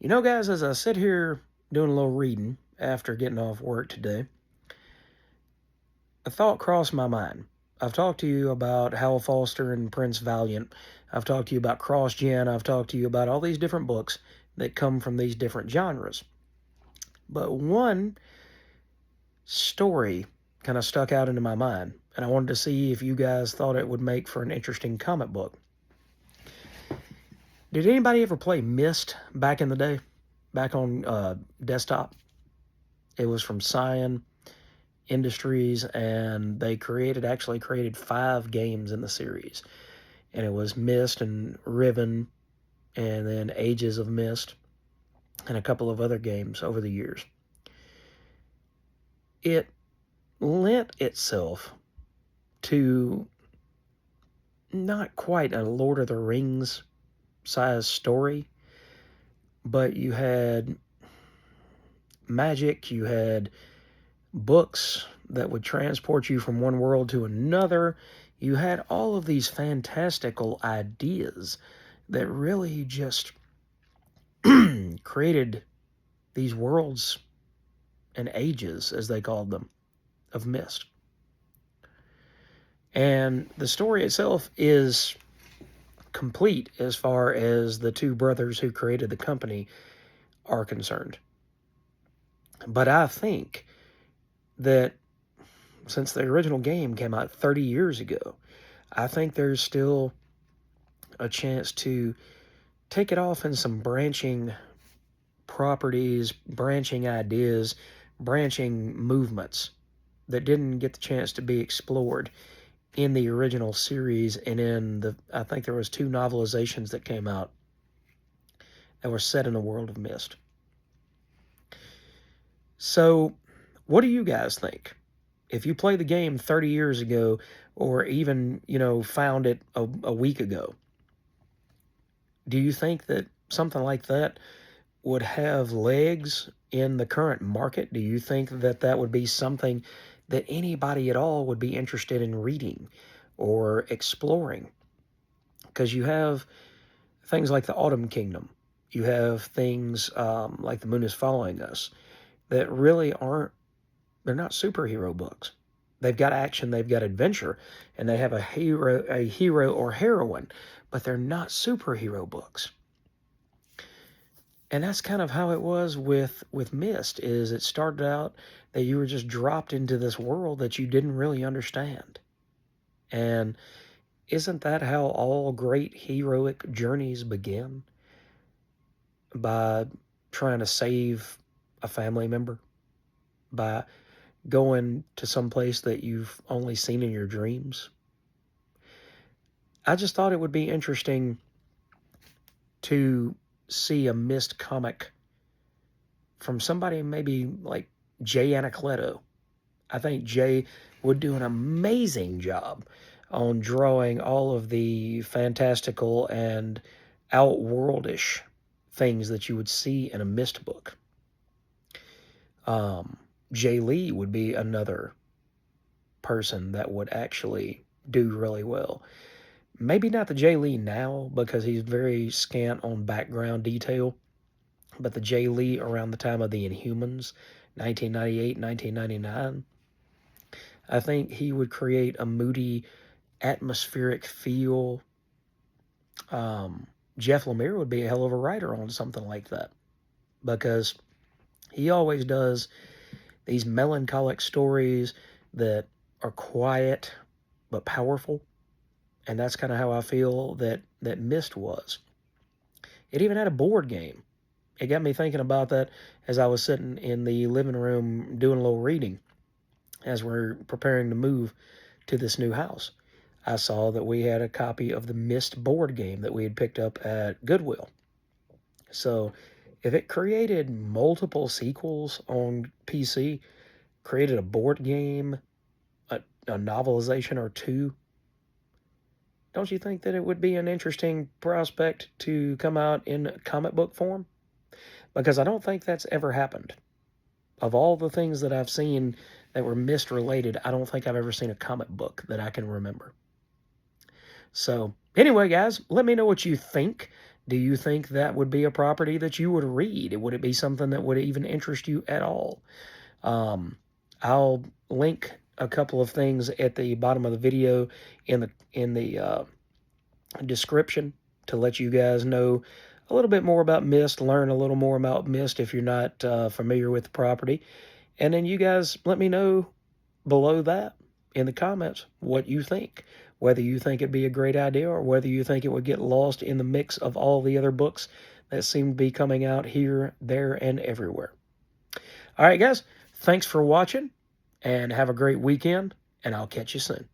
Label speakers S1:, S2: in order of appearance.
S1: You know, guys, as I sit here doing a little reading after getting off work today, a thought crossed my mind. I've talked to you about Hal Foster and Prince Valiant. I've talked to you about Cross Gen. I've talked to you about all these different books that come from these different genres. But one story kind of stuck out into my mind, and I wanted to see if you guys thought it would make for an interesting comic book. Did anybody ever play Myst back in the day? Back on desktop? It was from Cyan Industries, and they actually created 5 games in the series. And it was Myst and Riven, and then Ages of Myst, and a couple of other games over the years. It lent itself to not quite a Lord of the Rings size story, but you had magic, you had books that would transport you from one world to another. You had all of these fantastical ideas that really just created these worlds and ages, as they called them, of Myst. And the story itself is complete as far as the 2 brothers who created the company are concerned. But I think that since the original game came out 30 years ago, I think there's still a chance to take it off in some branching properties, branching ideas, branching movements that didn't get the chance to be explored in the original series. And I think there was 2 novelizations that came out that were set in the world of Myst. So, what do you guys think? If you played the game 30 years ago, or even, found it a week ago, do you think that something like that would have legs in the current market? Do you think that that would be something that anybody at all would be interested in reading or exploring? Because you have things like the Autumn Kingdom. You have things like The Moon is Following Us that really they're not superhero books. They've got action, they've got adventure, and they have a hero or heroine, but they're not superhero books. And that's kind of how it was with Myst. Is it started out that you were just dropped into this world that you didn't really understand. And isn't that how all great heroic journeys begin? By trying to save a family member, by going to some place that you've only seen in your dreams. I just thought it would be interesting to see a Myst comic from somebody maybe like Jay Anacleto. I think Jay would do an amazing job on drawing all of the fantastical and outworldish things that you would see in a Myst book. Jay Lee would be another person that would actually do really well. Maybe not the Jay Lee now, because he's very scant on background detail, but the Jay Lee around the time of the Inhumans, 1998, 1999, I think he would create a moody, atmospheric feel. Jeff Lemire would be a hell of a writer on something like that, because he always does these melancholic stories that are quiet but powerful. And that's kind of how I feel that Myst was. It even had a board game. It got me thinking about that as I was sitting in the living room doing a little reading as we're preparing to move to this new house. I saw that we had a copy of the Myst board game that we had picked up at Goodwill. So if it created multiple sequels on PC, created a board game, a novelization or 2, don't you think that it would be an interesting prospect to come out in comic book form? Because I don't think that's ever happened. Of all the things that I've seen that were Myst related, I don't think I've ever seen a comic book that I can remember. So, anyway, guys, let me know what you think Do you think that would be a property that you would read? Would it be something that would even interest you at all? I'll link a couple of things at the bottom of the video in the description to let you guys know a little bit more about Myst, learn a little more about Myst if you're not familiar with the property. And then you guys let me know below that in the comments what you think, whether you think it'd be a great idea or whether you think it would get lost in the mix of all the other books that seem to be coming out here, there, and everywhere. All right, guys, thanks for watching, and have a great weekend, and I'll catch you soon.